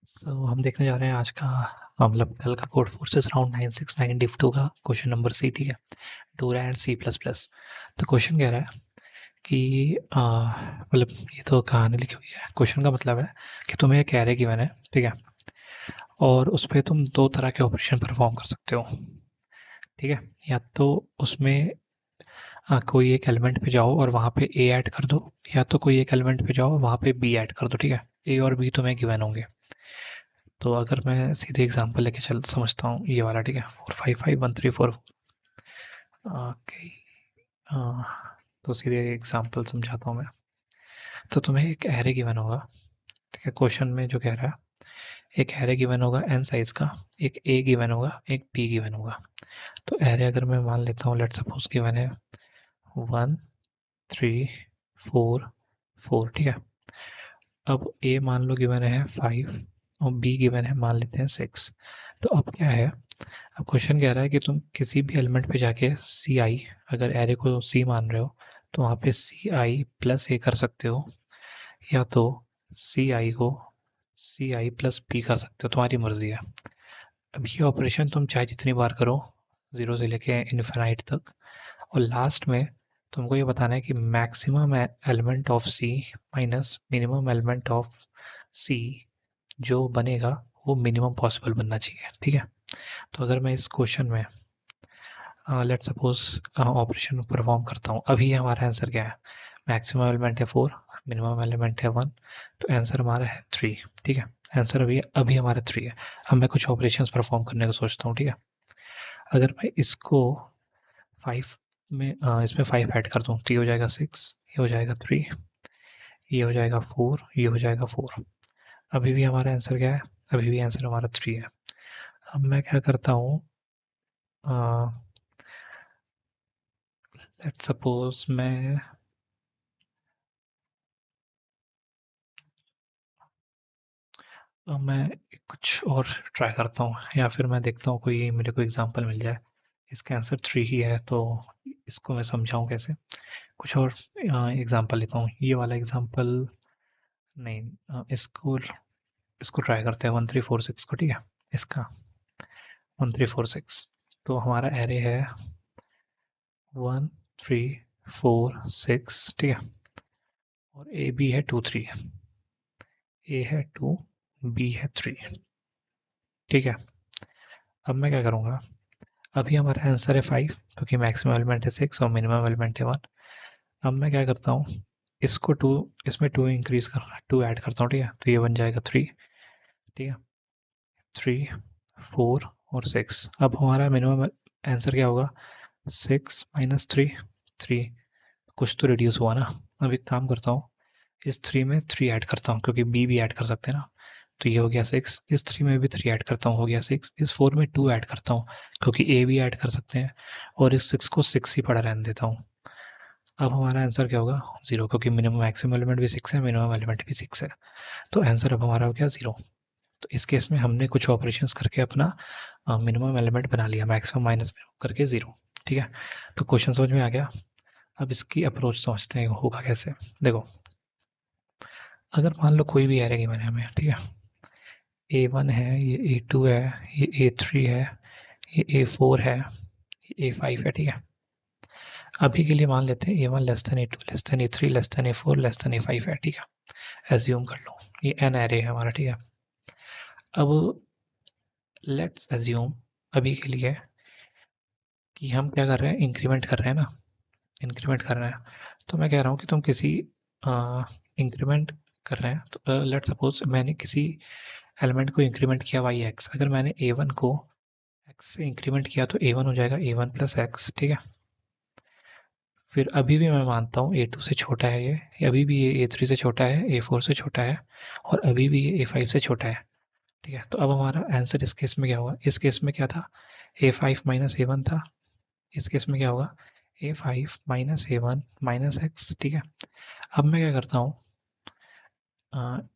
हम देखने जा रहे हैं आज का मतलब कल का कोड फोर्सेस राउंड 969 div 2 का क्वेश्चन नंबर सी। ठीक है, डोरा एंड सी प्लस प्लस। तो क्वेश्चन कह रहा है कि मतलब ये तो कहानी लिखी हुई है। क्वेश्चन का मतलब है कि तुम्हें एक एरे गिवन है, ठीक है, और उस पर तुम दो तरह के ऑपरेशन परफॉर्म कर सकते हो। ठीक है, या तो उसमें कोई एक एलिमेंट पे जाओ और वहाँ पे ए ऐड कर दो, या तो कोई एक एलिमेंट पे जाओ वहाँ पे बी ऐड कर दो। ठीक है, ए और बी तुम्हें गिवन होंगे। तो अगर मैं सीधे एग्जांपल लेके चल समझता हूँ ये वाला, ठीक है, 4551344। ओके, तो सीधे एग्जांपल समझाता हूँ मैं। तो तुम्हें एक एरे गिवन होगा, ठीक है, क्वेश्चन में जो कह रहा है एक एरे गिवन होगा एन साइज का, एक ए गिवन होगा, एक बी गिवन होगा। तो एरे अगर मैं मान लेता हूँ, लेट सपोज गिवन है 1 3 4 4, ठीक है। अब ए मान लो गिवन है 5 और बी गिवन है मान लेते हैं 6। तो अब क्या है, अब क्वेश्चन कह रहा है कि तुम किसी भी एलिमेंट पे जाके सी आई, अगर एरे को सी मान रहे हो तो वहाँ पे सी आई प्लस ए कर सकते हो, या तो सी आई को सी आई प्लस बी कर सकते हो, तुम्हारी मर्जी है। अब ये ऑपरेशन तुम चाहे जितनी बार करो, जीरो से लेके इन्फिनाइट तक, और लास्ट में तुमको ये बताना है कि maximum element of C minus minimum element of C जो बनेगा वो मिनिमम पॉसिबल बनना चाहिए। ठीक है, तो अगर मैं इस क्वेश्चन में लेट सपोज ऑपरेशन परफॉर्म करता हूँ, अभी हमारा आंसर क्या है, मैक्सिमम एलिमेंट है 4, मिनिमम एलिमेंट है 1, तो आंसर हमारा है 3। ठीक है, आंसर अभी अभी हमारा 3 है। अब मैं कुछ ऑपरेशंस परफॉर्म करने को सोचता हूँ, ठीक है। अगर मैं इसको 5 में इसमें 5 ऐड कर दूँ तो ये हो जाएगा 6, ये हो जाएगा 3, ये हो जाएगा 4, ये हो जाएगा 4। अभी भी हमारा आंसर क्या है, अभी भी आंसर हमारा 3 है। अब मैं क्या करता हूँ, लेट सपोज मैं कुछ और ट्राई करता हूँ, या फिर मैं देखता हूँ कोई मेरे को एग्जांपल मिल जाए। इसका आंसर 3 ही है तो इसको मैं समझाऊँ कैसे। कुछ और एग्जांपल लेता हूँ, ये वाला एग्जांपल नहीं, इसको इसको ट्राई करते हैं 1346 को, ठीक है। इसका 1346, तो हमारा एरे है 1346, ठीक है, और ए बी है 2 3, ए है 2, बी है 3, ठीक है। अब मैं क्या करूँगा, अभी हमारा आंसर है 5 क्योंकि मैक्सिमम एलिमेंट है 6 और मिनिमम एलिमेंट है 1। अब मैं क्या करता हूँ, इसको 2, इसमें 2 इंक्रीज कर 2 ऐड करता हूँ, ठीक है, तो ये बन जाएगा 3। ठीक है, 3 4 और 6। अब हमारा मिनिमम आंसर क्या होगा, 6 माइनस 3, 3। कुछ तो रिड्यूस हुआ ना। अब एक काम करता हूँ, इस 3 में 3 ऐड करता हूँ क्योंकि बी भी ऐड कर सकते हैं ना। तो ये हो गया 6, इस 3 में भी 3 ऐड करता हूँ, हो गया 6, इस 4 में 2 ऐड करता हूँ क्योंकि ए भी ऐड कर सकते हैं, और इस 6 को 6 ही पड़ा रहने देता हूँ। अब हमारा आंसर क्या होगा, 0, क्योंकि मिनिमम मैक्सिमम एलिमेंट भी 6 है, मिनिमम एलिमेंट भी 6 है। तो आंसर अब हमारा हो गया 0। तो इस केस में हमने कुछ ऑपरेशंस करके अपना मिनिमम एलिमेंट बना लिया, मैक्सिमम माइनस में करके 0। ठीक है, तो क्वेश्चन समझ में आ गया। अब इसकी अप्रोच समझते हैं होगा कैसे। देखो, अगर मान लो कोई भी एरे गिवन है हमें, ठीक है, A1 है, ये A2 है, ये A3 है, ये A4 है, ये A5 है, ठीक है। अभी के लिए मान लेते हैं A1 less than A2 less than A3 less than A4 less than A5 है, ठीक है। एज्यूम कर लो ये n एरे है हमारा, ठीक है। अब लेट्स एज्यूम अभी के लिए कि हम क्या कर रहे हैं, इंक्रीमेंट कर रहे हैं ना, इंक्रीमेंट कर रहे हैं। तो मैं कह रहा हूँ कि तुम किसी इंक्रीमेंट कर रहे हैं, तो लेट सपोज मैंने किसी एलिमेंट को इंक्रीमेंट किया वाई एक्स। अगर मैंने A1 को x से इंक्रीमेंट किया तो A1 हो जाएगा A1 प्लस एक्स, ठीक है। फिर अभी भी मैं मानता हूँ A2 से छोटा है ये, अभी भी ये A3 से छोटा है, A4 से छोटा है, और अभी भी ये A5 से छोटा है, ठीक है। तो अब हमारा आंसर इस केस में क्या होगा, इस केस में क्या था, A5 माइनस A1 था। इस केस में क्या होगा, A5 minus A1 minus x, ठीक है। अब मैं क्या करता हूँ,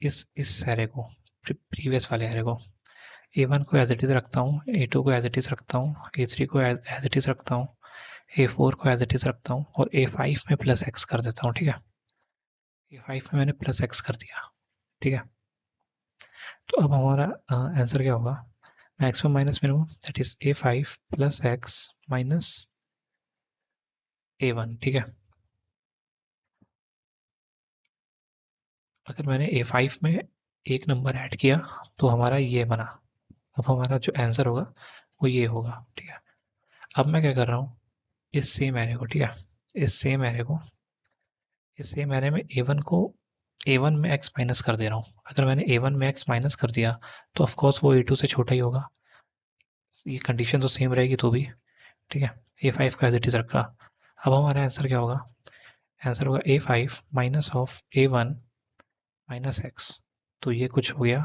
इस एरे को, प्रीवियस वाले एरे को, A1 को एज इट इज़ रखता हूँ, A2 को एज इट इज़ रखता हूँ, A3 को एज इट इज़ रखता हूँ, A4 को एज इट इज़ रखता हूँ, और A5 में प्लस एक्स कर देता हूँ, ठीक है। A5 में मैंने प्लस एक्स कर दिया, ठीक है। तो अब हमारा आंसर क्या होगा, maximum minus minimum, that is A5 plus x minus A1, ठीक है। अगर मैंने A5 में एक नंबर ऐड किया तो हमारा ये बना। अब हमारा जो आंसर होगा वो ये होगा, ठीक है। अब मैं क्या कर रहा हूँ, इस सेम एरे को, ठीक है, इस सेम एरे को, इस सेम एरे में A1 में x माइनस कर दे रहा हूँ। अगर मैंने A1 में x माइनस कर दिया तो ऑफकोर्स वो A2 से छोटा ही होगा। ये कंडीशन तो सेम रहेगी तो भी, ठीक है। A5 का एज इट इज रखा। अब हमारा आंसर क्या होगा, आंसर होगा A5 minus of A1 minus x. तो ये कुछ हो गया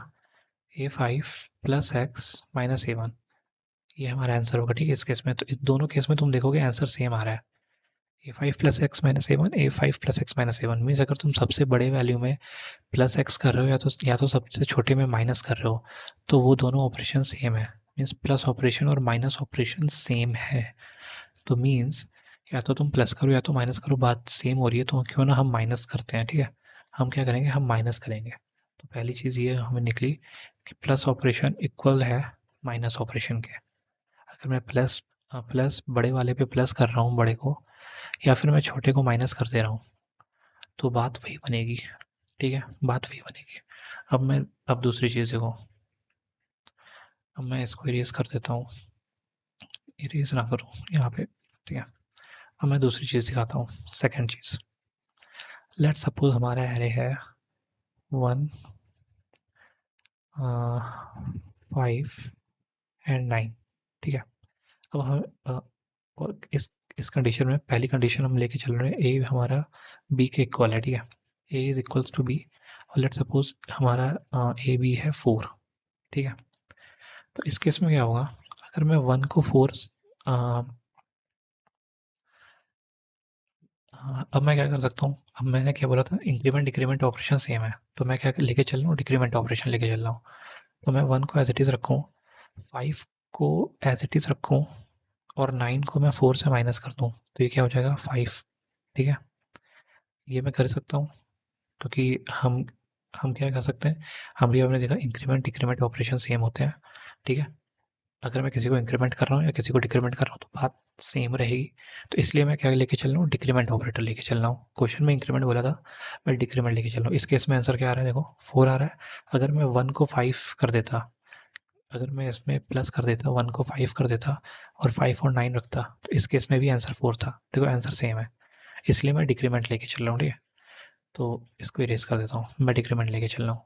A5 plus x minus A1, ये हमारा आंसर होगा, ठीक है। इस केस में तो इस दोनों केस में तुम देखोगे आंसर सेम आ रहा है, A5 plus x minus A1, A5 plus x minus A1 means अगर तुम सबसे बड़े वैल्यू में प्लस एक्स कर रहे हो या तो सबसे छोटे में माइनस कर रहे हो, तो वो दोनों ऑपरेशन सेम है। मीन्स प्लस ऑपरेशन और माइनस ऑपरेशन सेम है। तो मीन्स या तो तुम प्लस करो या तो माइनस करो, बात सेम हो रही है, तो क्यों ना हम माइनस करते हैं, ठीक है। हम क्या करेंगे, हम माइनस करेंगे। तो पहली चीज़ ये हमें निकली कि प्लस ऑपरेशन इक्वल है माइनस ऑपरेशन के। अगर मैं प्लस बड़े वाले पे प्लस कर रहा हूँ बड़े को, या फिर मैं छोटे को माइनस कर दे रहा हूँ, तो बात वही बनेगी, ठीक है, बात वही बनेगी। अब दूसरी चीज़ देखो, अब मैं इसको इरेज कर देता हूँ, इरेज ना करूँ यहाँ पे, ठीक है। अब मैं दूसरी चीज़ दिखाता हूँ, सेकेंड चीज़। लेट सपोज हमारा एरे है 1, 5 एंड 9, ठीक है। अब हम और इस कंडीशन में पहली कंडीशन हम लेके चल रहे हैं ए हमारा बी के इक्वल है, ठीक है। ए इज इक्वल्स टू बी, और लेट सपोज हमारा ए बी है 4, ठीक है। तो इस केस में क्या होगा, अगर मैं 1 को 4, अब मैं क्या कर सकता हूँ, अब मैंने क्या बोला था, इंक्रीमेंट डिक्रीमेंट ऑपरेशन सेम है, तो मैं क्या लेके चल रहा हूँ, डिक्रीमेंट ऑपरेशन लेके चल रहा हूँ। तो मैं 1 को एज इट इज़ रखूँ, 5 को एज इट इज़ रखूँ, और 9 को मैं 4 से माइनस कर दूँ, तो ये क्या हो जाएगा 5, ठीक है। ये मैं कर सकता हूँ क्योंकि हम क्या कर सकते हैं, हम भी हमने देखा इंक्रीमेंट डिक्रीमेंट ऑपरेशन सेम होते हैं, ठीक है। अगर मैं किसी को इंक्रीमेंट कर रहा हूँ या किसी को डिक्रीमेंट कर रहा हूँ तो बात सेम रहेगी। तो इसलिए मैं क्या लेके चल रहा हूँ, डिक्रीमेंट ऑपरेटर लेके चल रहा हूँ। क्वेश्चन में इंक्रीमेंट बोला था, मैं डिक्रीमेंट लेके चल रहा हूँ। इस केस में आंसर क्या आ रहा है, देखो 4 आ रहा है। अगर मैं 1 को 5 कर देता, अगर मैं इसमें प्लस कर देता, 1 को 5 कर देता और 5 और 9 रखता, तो इस केस में भी आंसर 4 था। देखो आंसर सेम है, इसलिए मैं डिक्रीमेंट लेके चल रहा हूँ, ठीक है। तो इसको इरेज कर देता हूँ, मैं डिक्रीमेंट लेके चल रहा हूँ।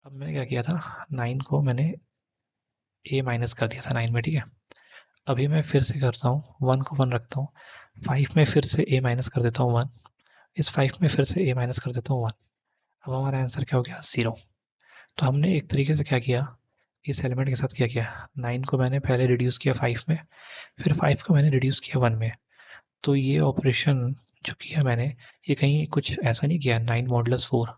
अब मैंने क्या किया था, 9 को मैंने ए माइनस कर दिया था 9 में, ठीक है। अभी मैं फिर से करता हूँ, 1 को 1 रखता हूँ, 5 में फिर से ए माइनस कर देता हूँ 1, इस 5 में फिर से ए माइनस कर देता हूँ 1। अब हमारा आंसर क्या हो गया, 0। तो हमने एक तरीके से क्या किया, इस एलिमेंट के साथ क्या किया, 9 को मैंने पहले रिड्यूस किया 5 में, फिर 5 को मैंने रिड्यूस किया 1 में। तो ये ऑपरेशन जो किया मैंने, ये कहीं कुछ ऐसा नहीं किया 9 मॉडुलस 4।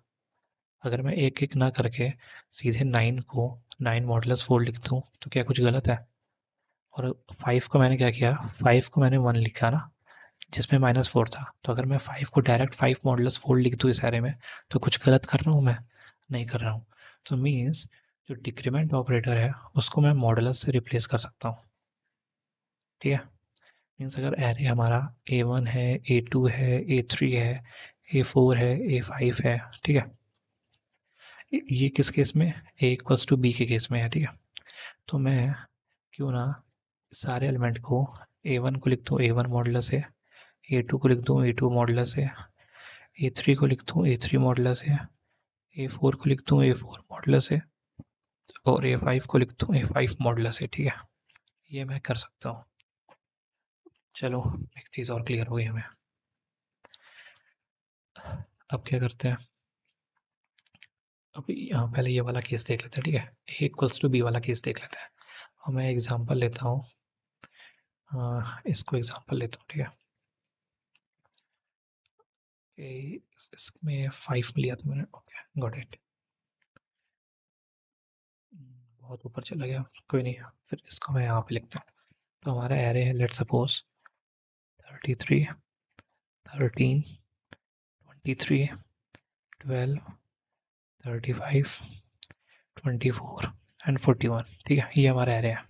अगर मैं एक एक ना करके सीधे 9 को 9 मॉडुलस 4 लिख दूँ तो क्या कुछ गलत है। और 5 को मैंने क्या किया, 5 को मैंने 1 लिखा ना, जिसमें -4 था। तो अगर मैं 5 को डायरेक्ट 5 मॉडुलस 4 लिख दूँ इस एरे में, तो कुछ गलत कर रहा हूँ मैं, नहीं कर रहा हूँ। तो मीन्स जो डिक्रीमेंट ऑपरेटर है उसको मैं मॉडुलस से रिप्लेस कर सकता हूँ, ठीक है। मीन्स अगर एरे हमारा A1 है, A2 है, A3 है, A4 है, A5 है, ठीक है। ये किस केस में, A इक्वल्स टू B के केस में है, ठीक है। तो मैं क्यों ना सारे एलिमेंट को, A1 को लिख दूँ A1 मॉडुलस है, A2 को लिख दूँ A2 मॉडुलस है, A3 को लिख दूँ A3 मॉडुलस है, A4 को लिख दूँ A4 मॉडुलस है, और A5 को लिख दूँ A5 मॉडुलस है, ठीक है। ये मैं कर सकता हूँ। चलो एक चीज़ और क्लियर हो गई हमें। अब क्या करते हैं, अब यहाँ पहले ये वाला केस देख लेते हैं, ठीक है। A इक्वल्स टू B वाला केस देख लेते हैं, और मैं एग्जांपल लेता हूँ, इसको एग्जांपल लेता हूँ, ठीक है। इसमें 5 लिया था मैंने, ओके गॉट इट। बहुत ऊपर चला गया, कोई नहीं, फिर इसको मैं यहाँ पे लिखता हूँ। तो हमारा एरे है, लेट सपोज 33, 13, 23, 12, 35, 24 एंड 41। ठीक है, ये हमारा एरे है।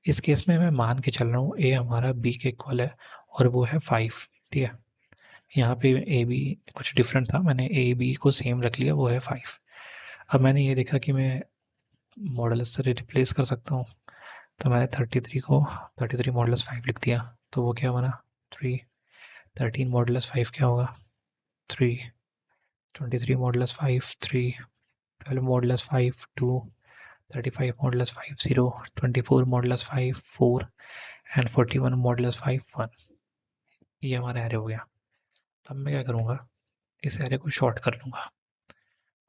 इस केस में मैं मान के चल रहा हूँ ए हमारा बी के इक्वल है और वो है 5। ठीक है, यहाँ पे ए बी कुछ डिफरेंट था, मैंने ए बी को सेम रख लिया, वो है 5। अब मैंने ये देखा कि मैं मॉडुलस से रिप्लेस कर सकता हूँ, तो मैंने 33 को 33 मॉडुलस 5 लिख दिया, तो वो क्या बना 3। 13 मॉडुलस 5 क्या होगा 3। 23 modulus 5 3। 12 modulus 5 2। 35 modulus 5 0। 24 modulus 5 4 and 41 modulus 5 1। ये हमारा एरे हो गया। अब मैं क्या करूँगा, इस एरे को शॉर्ट कर लूँगा।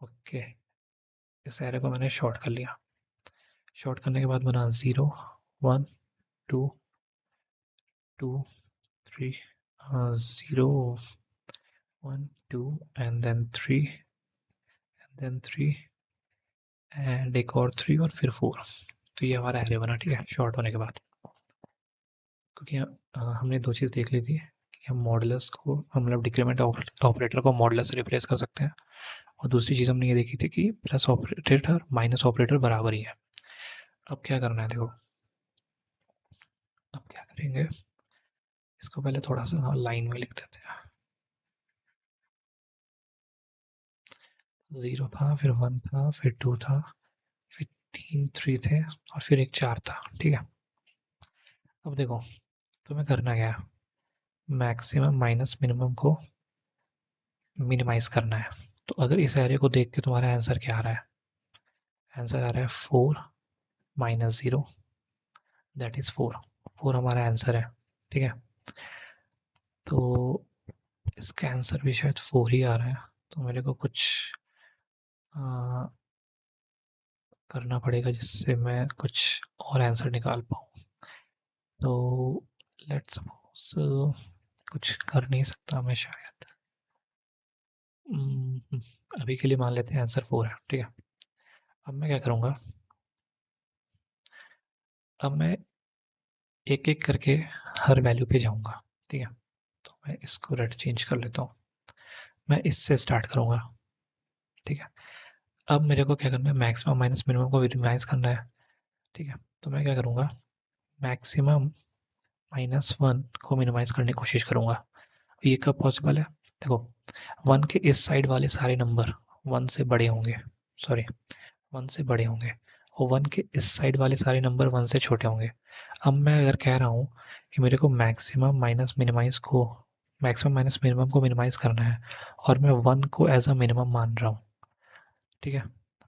ओके, इस एरे को मैंने शॉर्ट कर लिया। शॉर्ट करने के बाद बना 0 1 2 2 3 0 1 2 and then 3 and then 3 and एक और 3 और फिर 4। तो ये हमारा एरे बना। ठीक है, शॉर्ट होने के बाद, क्योंकि हमने दो चीज़ देख ली थी कि हम मॉडुलस को, मतलब डिक्रीमेंट ऑपरेटर को मॉडुलस से रिप्लेस कर सकते हैं, और दूसरी चीज़ हमने ये देखी थी कि प्लस ऑपरेटर माइनस ऑपरेटर बराबर ही है। अब क्या करना है, देखो अब क्या करेंगे, इसको पहले थोड़ा सा लाइन में लिख देते हैं। 0 था, फिर 1 था, फिर 2 था, फिर 3 3 थे, और फिर एक 4 था। ठीक है, अब देखो तुम्हें करना क्या है, मैक्सिमम माइनस मिनिमम को मिनिमाइज करना है। तो अगर इस एरे को देख के तुम्हारा आंसर क्या आ रहा है, आंसर आ रहा है 4 माइनस 0, दैट इज 4। 4 हमारा आंसर है। ठीक है, तो इसका आंसर भी शायद 4 ही आ रहा है, तो मेरे को कुछ आ, करना पड़ेगा जिससे मैं कुछ और आंसर निकाल पाऊँ। तो लेट्स सपोज कुछ कर नहीं सकता मैं शायद। अभी के लिए मान लेते हैं आंसर 4 है। ठीक है, अब मैं क्या करूँगा, अब मैं एक एक करके हर वैल्यू पे जाऊँगा। ठीक है, तो मैं इसको रेड चेंज कर लेता हूँ, मैं इससे स्टार्ट करूँगा। ठीक है, अब मेरे को क्या करना है, मैक्सिमम माइनस मिनिमम को मिनिमाइज करना है। ठीक है, तो मैं क्या करूँगा, मैक्सिमम -1 को मिनिमाइज करने की कोशिश करूँगा। ये कब पॉसिबल है, देखो 1 के इस साइड वाले सारे नंबर 1 से बड़े होंगे, सॉरी 1 से बड़े होंगे, और 1 के इस साइड वाले सारे नंबर 1 से छोटे होंगे। अब मैं अगर कह रहा हूँ कि मेरे को मैक्सिमम माइनस मिनिमम को मिनिमाइज करना है, और मैं 1 को एज अ मिनिमम मान रहा हूँ। ठीक है,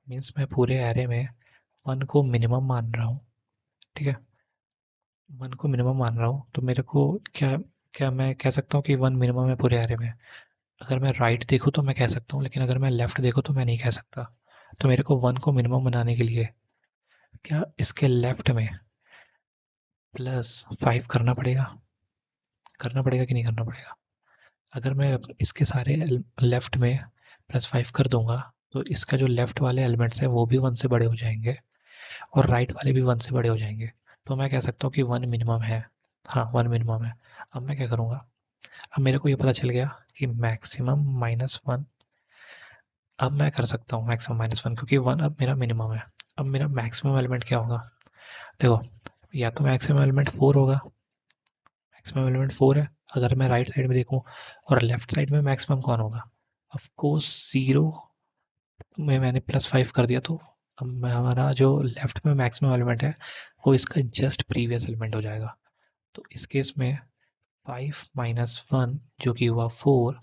मीन्स मैं पूरे एरे में 1 को मिनिमम मान रहा हूँ। ठीक है, 1 को मिनिमम मान रहा हूँ, तो मेरे को क्या क्या मैं कह सकता हूँ कि 1 मिनिमम है पूरे एरे में। अगर मैं राइट देखूँ तो मैं कह सकता हूँ, लेकिन अगर मैं लेफ्ट देखूँ तो मैं नहीं कह सकता। तो मेरे को 1 को मिनिमम बनाने के लिए क्या इसके लेफ्ट में +5 करना पड़ेगा कि नहीं करना पड़ेगा। अगर मैं इसके सारे लेफ्ट में +5 कर दूंगा, तो इसका जो लेफ्ट वाले एलिमेंट्स हैं वो भी 1 से बड़े हो जाएंगे, और राइट वाले भी 1 से बड़े हो जाएंगे। तो मैं कह सकता हूँ कि 1 मिनिमम है। हाँ, 1 मिनिमम है। अब मैं क्या करूँगा, अब मेरे को ये पता चल गया कि मैक्सिमम -1, अब मैं कर सकता हूँ मैक्सिमम -1, क्योंकि 1 अब मेरा मिनिमम है। अब मेरा मैक्सिमम एलिमेंट क्या होगा, देखो या तो मैक्सिमम एलिमेंट 4 होगा, मैक्सिमम एलिमेंट 4 है अगर मैं राइट साइड में देखूँ, और लेफ्ट साइड में मैक्सिमम कौन होगा, ऑफ कोर्स 0 में मैंने +5 कर दिया, तो अब हमारा जो लेफ्ट में मैक्सिमम एलिमेंट है वो इसका जस्ट प्रीवियस एलिमेंट हो जाएगा। तो इस केस में 5 माइनस 1 जो कि हुआ 4,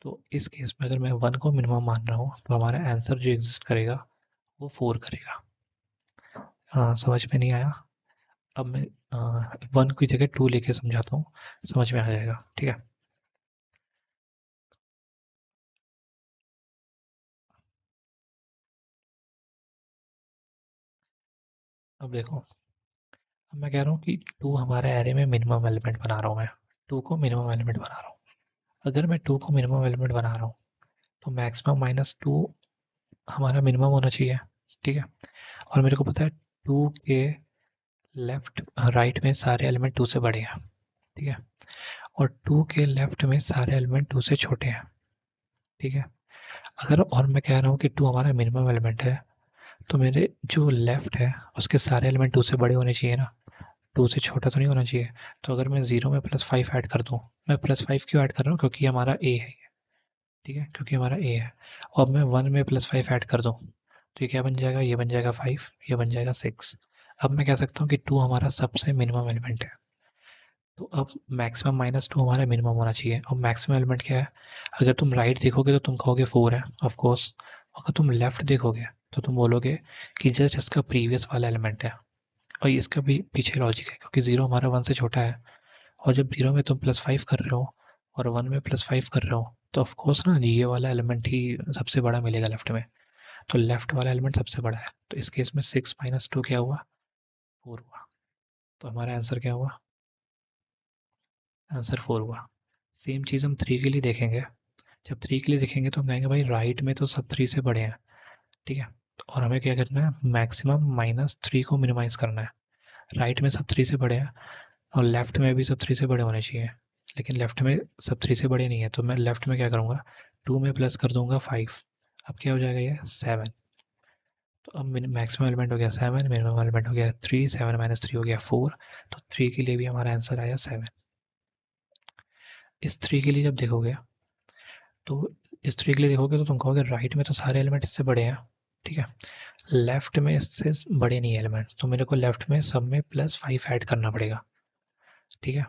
तो इस केस में अगर मैं 1 को मिनिमम मान रहा हूँ तो हमारा आंसर जो एग्जिस्ट करेगा वो 4 करेगा। हाँ, समझ में नहीं आया, अब मैं 1 की जगह 2 लेके समझाता हूँ, समझ में आ जाएगा। ठीक है, अब देखो, अब मैं कह रहा हूँ कि 2 हमारे एरे में मिनिमम एलिमेंट बना रहा हूँ मैं, 2 को मिनिमम एलिमेंट बना रहा हूँ। अगर मैं 2 को मिनिमम एलिमेंट बना रहा हूँ तो मैक्सिमम -2 हमारा मिनिमम होना चाहिए। ठीक है, और मेरे को पता है 2 के लेफ्ट राइट में सारे एलिमेंट 2 से बड़े हैं। ठीक है, और 2 के लेफ्ट में सारे एलिमेंट 2 से छोटे हैं। ठीक है, अगर और मैं कह रहा हूँ कि 2 हमारा मिनिमम एलिमेंट है, तो मेरे जो लेफ्ट है उसके सारे एलिमेंट 2 से बड़े होने चाहिए ना, 2 से छोटा तो नहीं होना चाहिए। तो अगर मैं 0 में +5 ऐड कर दूं, मैं +5 क्यों ऐड कर रहा हूँ, क्योंकि हमारा ए है, ठीक है, क्योंकि हमारा ए है। और मैं 1 में +5 ऐड कर दूं तो ये क्या बन जाएगा, ये बन जाएगा 5, ये बन जाएगा 6। अब मैं कह सकता हूँ कि 2 हमारा सबसे मिनिमम एलिमेंट है। तो अब मैक्सिमम -2 हमारा मिनिमम होना चाहिए। और मैक्सिमम एलिमेंट क्या है, अगर तुम राइट देखोगे तो तुम कहोगे 4 है ऑफ कोर्स। अगर तुम लेफ्ट देखोगे तो तुम बोलोगे कि जस्ट इसका प्रीवियस वाला एलिमेंट है। और इसका भी पीछे लॉजिक है, क्योंकि 0 हमारा 1 से छोटा है, और जब 0 में तुम +5 कर रहे हो और 1 में +5 कर रहे हो तो ऑफ कोर्स ना ये वाला एलिमेंट ही सबसे बड़ा मिलेगा लेफ्ट में। तो लेफ्ट वाला एलिमेंट सबसे बड़ा है, तो इस केस में 6 - 2 क्या हुआ, 4 हुआ। तो हमारा आंसर क्या हुआ, आंसर 4 हुआ। सेम चीज़ हम 3 के लिए देखेंगे। जब 3 के लिए देखेंगे तो हम कहेंगे भाई राइट में तो सब 3 से बड़े हैं, ठीक है। और हमें क्या करना है, मैक्सिमम -3 को मिनिमाइज करना है। राइट में सब 3 से बड़े हैं और लेफ्ट में भी सब 3 से बड़े होने चाहिए, लेकिन लेफ्ट में सब 3 से बड़े नहीं है। तो मैं लेफ्ट में क्या करूँगा, 2 में प्लस कर दूंगा 5। अब क्या हो जाएगा, ये 7। तो अब मैक्सिमम एलिमेंट हो गया 7, मिनिमम एलिमेंट हो गया 3, 7 - 3 हो गया 4। तो 3 के लिए भी हमारा आंसर आया 7। इस 3 के लिए जब देखोगे तो इस 3 के लिए देखोगे तो तुम कहोगे राइट में तो सारे एलिमेंट इससे बड़े हैं, ठीक है। लेफ्ट में इससे बड़े नहीं है एलिमेंट, तो मेरे को लेफ्ट में सब में +5 ऐड करना पड़ेगा, ठीक है।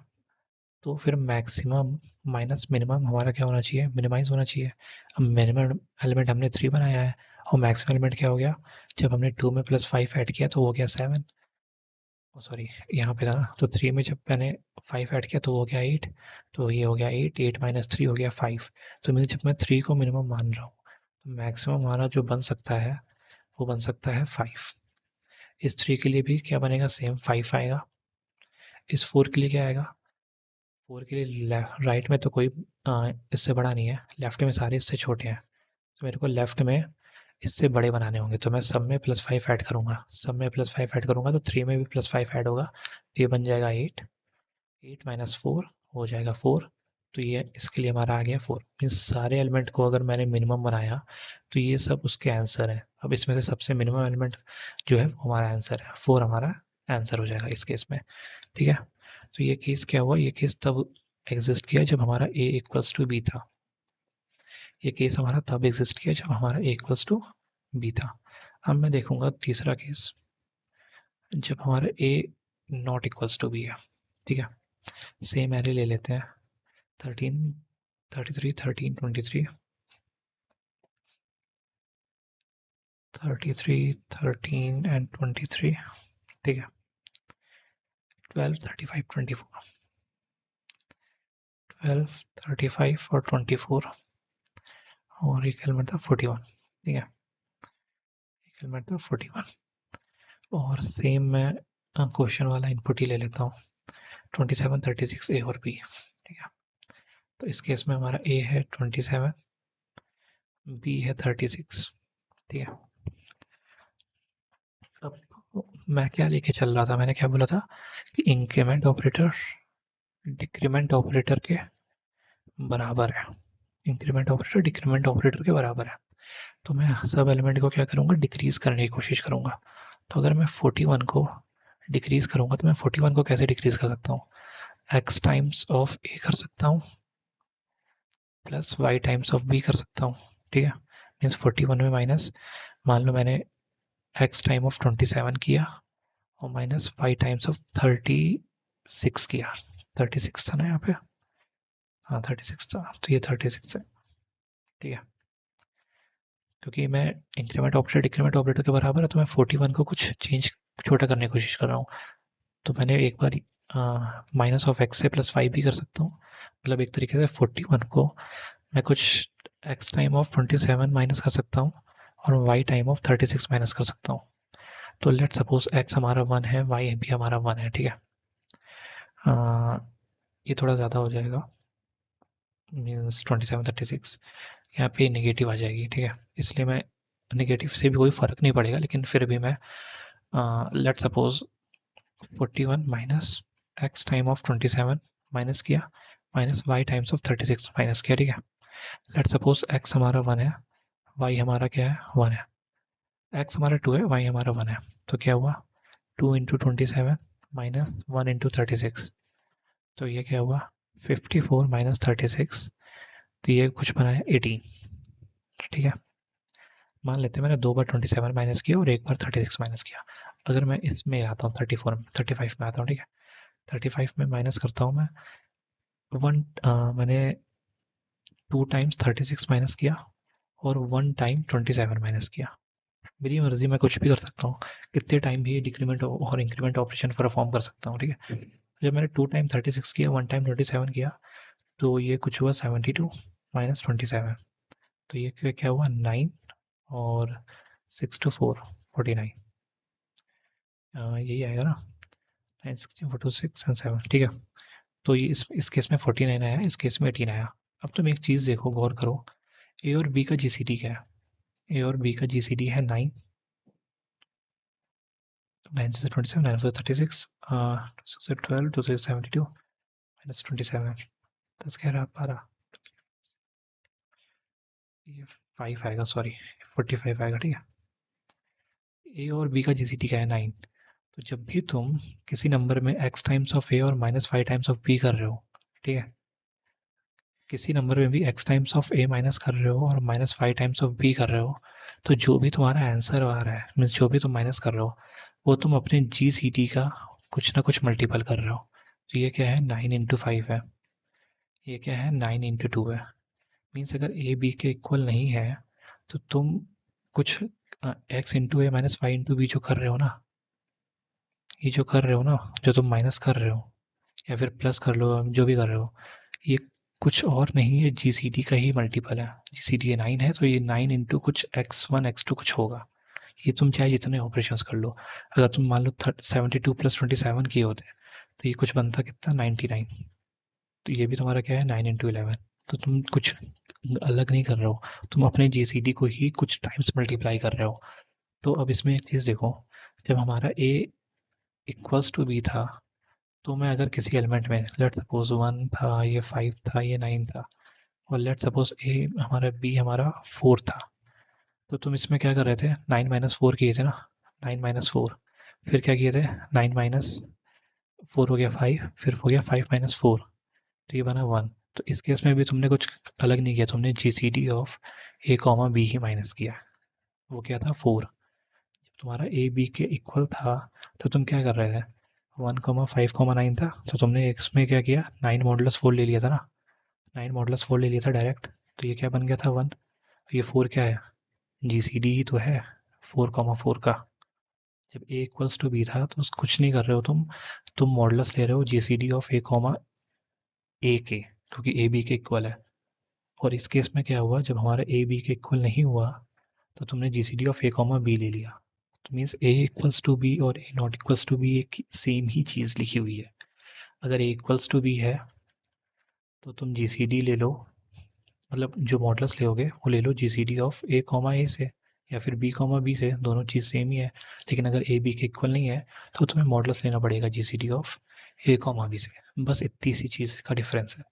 तो फिर मैक्सिमम माइनस मिनिमम हमारा क्या होना चाहिए, मिनिमाइज होना चाहिए। अब मिनिमम एलिमेंट हमने 3 बनाया है और मैक्सिमम एलिमेंट क्या हो गया, जब हमने 2 में +5 ऐड किया तो वो हो गया 7। सॉरी, यहाँ पे था ना, तो 3 में जब मैंने 5 ऐड किया तो वो हो गया 8। तो ये हो गया 8, 8 - 3 हो गया 5। तो मैं जब मैं 3 को मिनिमम मान रहा हूँ तो मैक्सिमम हमारा जो बन सकता है वो बन सकता है 5। इस 3 के लिए भी क्या बनेगा, सेम 5 आएगा। इस 4 के लिए क्या आएगा, 4 के लिए राइट में तो कोई इससे बड़ा नहीं है, लेफ्ट में सारे इससे छोटे हैं। तो मेरे को लेफ्ट में इससे बड़े बनाने होंगे, तो मैं सब में +5 ऐड करूँगा। सब में +5 ऐड करूँगा तो 3 में भी +5 ऐड होगा, तो ये बन जाएगा 8। 8 - 4 हो जाएगा 4। तो ये इसके लिए हमारा आ गया 4। मीन्स सारे एलिमेंट को अगर मैंने मिनिमम बनाया तो ये सब उसके आंसर हैं। अब इसमें से सबसे मिनिमम एलिमेंट जो है वो हमारा आंसर है, 4 हमारा आंसर हो जाएगा इस केस में, ठीक है। तो ये केस क्या हुआ, ये केस तब एग्जिस्ट किया जब हमारा a = b था। ये केस हमारा तब एग्जिस्ट किया जब हमारा a = b था। अब मैं देखूंगा तीसरा केस, जब हमारा a ≠ b है, ठीक है। सेम एरे ले लेते हैं, 13, 33, 13, 23, 33, 13 एंड 23, ठीक है। 12, 35, 24, 12, 35 और 24, और एक एलिमेंट था 41, ठीक है। एक एलिमेंट था 41। और सेम मैं क्वेश्चन वाला इनपुट ही ले लेता हूँ, 27, 36 ए और बी, ठीक है। तो इस केस में हमारा ए है 27, बी है 36, ठीक है। अब मैं क्या लेके चल रहा था, मैंने क्या बोला था कि इंक्रीमेंट ऑपरेटर डिक्रीमेंट ऑपरेटर के बराबर है। इंक्रीमेंट ऑपरेटर डिक्रीमेंट ऑपरेटर के बराबर है। तो मैं सब एलिमेंट को क्या करूँगा, डिक्रीज करने की कोशिश करूँगा। तो अगर मैं 41 को डिक्रीज करूँगा तो मैं 41 को कैसे डिक्रीज कर सकता हूँ, x टाइम्स ऑफ a कर सकता हूँ plus y times of b कर सकता हूँ, ठीक है। मीन्स 41 में माइनस, मान लो मैंने x टाइम ऑफ 27 किया और माइनस y टाइम्स ऑफ 36 किया। 36 था ना यहाँ पे, हाँ 36 था, तो ये 36 है, ठीक है। क्योंकि मैं इंक्रीमेंट ऑपरेटर डिक्रीमेंट ऑपरेटर के बराबर है तो मैं 41 को कुछ चेंज छोटा करने की कोशिश कर रहा हूँ। तो मैंने एक बार -(x) से +5 भी कर सकता हूँ। मतलब एक तरीके से 41 को मैं कुछ x टाइम ऑफ 27 माइनस कर सकता हूँ और y टाइम ऑफ 36 माइनस कर सकता हूँ। तो लेट सपोज x हमारा 1 है, y भी हमारा 1 है, ठीक है। ये थोड़ा ज़्यादा हो जाएगा, मीन्स 27, 36, यहाँ पे नेगेटिव आ जाएगी, ठीक है। इसलिए मैं नेगेटिव से भी कोई फ़र्क नहीं पड़ेगा, लेकिन फिर भी मैं let suppose 41 minus x time of 27 minus किया minus y times of 36 minus किया, ठीक है। लेट सपोज x हमारा 1 है, y हमारा क्या है, 1 है। x हमारा 2 है, y हमारा 1 है, तो क्या हुआ 2 इंटू 27 माइनस 1 इंटू 36, तो ये क्या हुआ 54 माइनस 36, तो ये कुछ बनाया 18। ठीक है, मान लेते हैं मैंने 2 बार 27 माइनस किया और एक बार 36 माइनस किया। अगर मैं इसमें आता हूँ 35 में आता हूँ, ठीक है, 35 में माइनस करता हूँ मैं मैंने 2 टाइम्स 36 माइनस किया और 1 टाइम 27 माइनस किया। मेरी मर्जी, मैं कुछ भी कर सकता हूँ, कितने टाइम भी डिक्रीमेंट और इंक्रीमेंट ऑपरेशन परफॉर्म कर सकता हूँ। ठीक है, जब मैंने 2 टाइम 36 किया 1 टाइम 27 किया, तो ये कुछ हुआ 72 माइनस 27, तो ये क्या हुआ 9 और 6 टू 4 49, यही आएगा ना 9 16 4 2 6 एंड 7। ठीक है, तो ये इस केस में 49 आया, इस केस में 18 आया। अब तुम एक चीज़ देखो, गौर करो, ए और बी का जीसीडी क्या है। ए और बी का जीसीडी है 9, 9 से 27, 9 से 36, 6 से 12, 2 से 72 माइनस 27, 10 11 12, ये 5 आएगा, सॉरी 45 आएगा। ठीक है, ए और बी का जीसीडी क्या है 9, तो जब भी तुम किसी नंबर में x टाइम्स ऑफ ए और माइनस 5 टाइम्स ऑफ बी कर रहे हो, ठीक है, किसी नंबर में भी x times of A minus कर रहे हो और माइनस 5 टाइम्स ऑफ बी कर रहे हो, तो जो भी तुम्हारा आंसर आ रहा है, मीन्स जो भी तुम माइनस कर रहे हो, वो तुम अपने जी सी टी का कुछ ना कुछ मल्टीपल कर रहे हो। तो ये क्या है 9 इंटू 5 है, ये क्या है 9 इंटू 2 है। मीन्स अगर ए बी के इक्वल नहीं है, तो तुम कुछ एक्स इंटू ए माइनस 5 इंटू बी जो कर रहे हो ना, ये जो कर रहे हो ना, जो तुम माइनस कर रहे हो या फिर प्लस कर लो, जो भी कर रहे हो, ये कुछ और नहीं है, जीसीडी का ही मल्टीपल है। जीसीडी 9 है, तो ये 9 इंटू कुछ x1 x2 कुछ होगा। ये तुम चाहे जितने ऑपरेशंस कर लो, अगर तुम मान लो 72 प्लस 27 किए होते, तो ये कुछ बनता कितना 99। तो ये भी तुम्हारा क्या है 9 इंटू 11। तो तुम कुछ अलग नहीं कर रहे हो, तुम अपने जीसीडी को ही कुछ टाइम्स मल्टीप्लाई कर रहे हो। तो अब इसमें एक चीज़ देखो, जब हमारा a इक्वल्स टू b था, तो मैं अगर किसी एलिमेंट में लेट सपोज 1 था, ये 5 था, ये 9 था, और लेट सपोज ए हमारा बी हमारा 4 था, तो तुम इसमें क्या कर रहे थे 9 माइनस 4 किए थे ना, 9 माइनस 4, फिर क्या किए थे 9 माइनस 4 हो गया 5, फिर हो गया 5 माइनस 4, तो ये बना 1। तो इस केस में भी तुमने कुछ अलग नहीं किया, तुमने G C D of A comma B ही माइनस किया। वो क्या था 4। जब तुम्हारा ए बी के इक्वल था, तो तुम क्या कर रहे थे 1 कॉमा 5 कॉमा 9 था, तो तुमने इसमें क्या किया 9 मॉडुलस 4 ले लिया था ना, 9 मॉडुलस 4 ले लिया था डायरेक्ट, तो ये क्या बन गया था 1। ये 4 क्या है जीसीडी ही तो है 4 कॉमा 4 का। जब ए इक्वल्स टू बी था, तो कुछ नहीं कर रहे हो तुम मॉडुलस ले रहे हो जीसीडी ऑफ ए कॉमा ए के, क्योंकि ए बी के इक्वल है। और इस केस में क्या हुआ, जब हमारा ए बी के इक्वल नहीं हुआ, तो तुमने GCD of A comma B ले लिया। तो means A equals to B और A not equals to B एक सेम ही चीज़ लिखी हुई है। अगर ए इक्वल्स टू बी है, तो तुम जीसीडी ले लो, मतलब जो मॉडल्स लोगे वो ले लो जीसीडी ऑफ ए कॉमा ए से या फिर बी कॉमा बी से, दोनों चीज़ सेम ही है। लेकिन अगर ए बी के इक्वल नहीं है, तो तुम्हें मॉडल्स लेना पड़ेगा GCD of A comma B से। बस इतनी सी चीज़ का डिफरेंस है।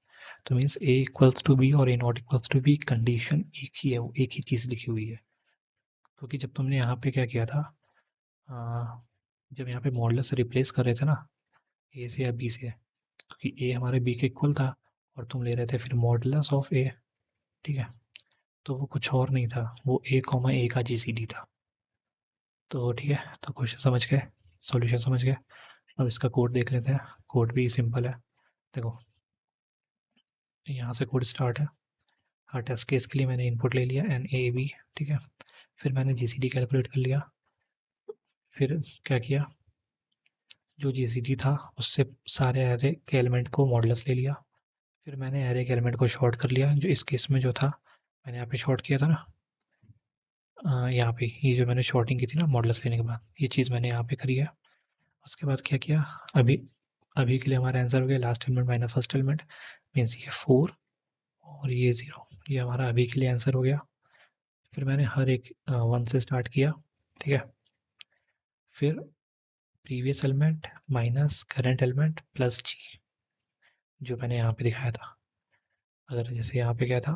तो means A equals to B और A not equals to B condition एक ही है, वो एक ही चीज़ लिखी हुई है। क्योंकि जब तुमने यहाँ पे क्या किया था, जब यहाँ पे मॉडल्स रिप्लेस कर रहे थे ना ए से या बी से, क्योंकि ए हमारे बी के इक्वल था और तुम ले रहे थे फिर मॉडल्स ऑफ ए, ठीक है, तो वो कुछ और नहीं था, वो ए कॉमा ए का जीसीडी था। तो ठीक है, तो क्वेश्चन समझ गए, सॉल्यूशन समझ गए। अब इसका कोड देख लेते हैं। कोड भी सिंपल है, देखो यहाँ से कोड स्टार्ट है। हर टेस्ट केस के लिए मैंने इनपुट ले लिया एन ए बी, ठीक है, फिर मैंने जीसीडी कैलकुलेट कर लिया। फिर क्या किया, जो जीसीडी था उससे सारे एरे के एलिमेंट को मॉडुलस ले लिया। फिर मैंने एरे के एलिमेंट को शॉर्ट कर लिया, जो इस केस में जो था मैंने यहाँ पे शॉर्ट किया था ना, यहाँ पे ये जो मैंने शॉर्टिंग की थी ना मॉडुलस लेने के बाद, ये चीज़ मैंने यहाँ पे करी है। उसके बाद क्या किया, अभी अभी के लिए हमारा आंसर हो गया last element minus first element, means ये 4 और ये 0, ये हमारा अभी के लिए आंसर हो गया। फिर मैंने हर एक 1 से स्टार्ट किया, ठीक है, फिर previous element minus current element plus G, जो मैंने यहाँ पे दिखाया था। अगर जैसे यहाँ पे क्या था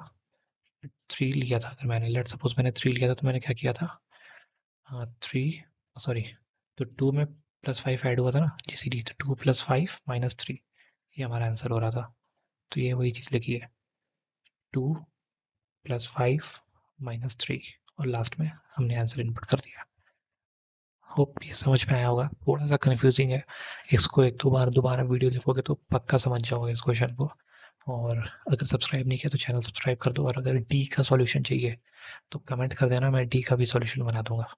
3 लिया था, अगर मैंने लेट सपोज मैंने 3 लिया था, तो मैंने क्या किया था 3 सॉरी, तो 2 में +5 ऐड हुआ था ना जीसीडी, तो 2 + 5 - 3 ये हमारा आंसर हो रहा था। तो ये वही चीज़ लिखी है, 2 + 5 - 3 और लास्ट में हमने आंसर इनपुट कर दिया। होप ये समझ में आया होगा, थोड़ा सा कन्फ्यूजिंग है, इसको एक दो बार दोबारा वीडियो देखोगे तो पक्का समझ जाओगे इस क्वेश्चन को। और अगर सब्सक्राइब नहीं किया तो चैनल सब्सक्राइब कर दो, और अगर डी का सॉल्यूशन चाहिए तो कमेंट कर देना, मैं डी का भी सॉल्यूशन बना दूंगा।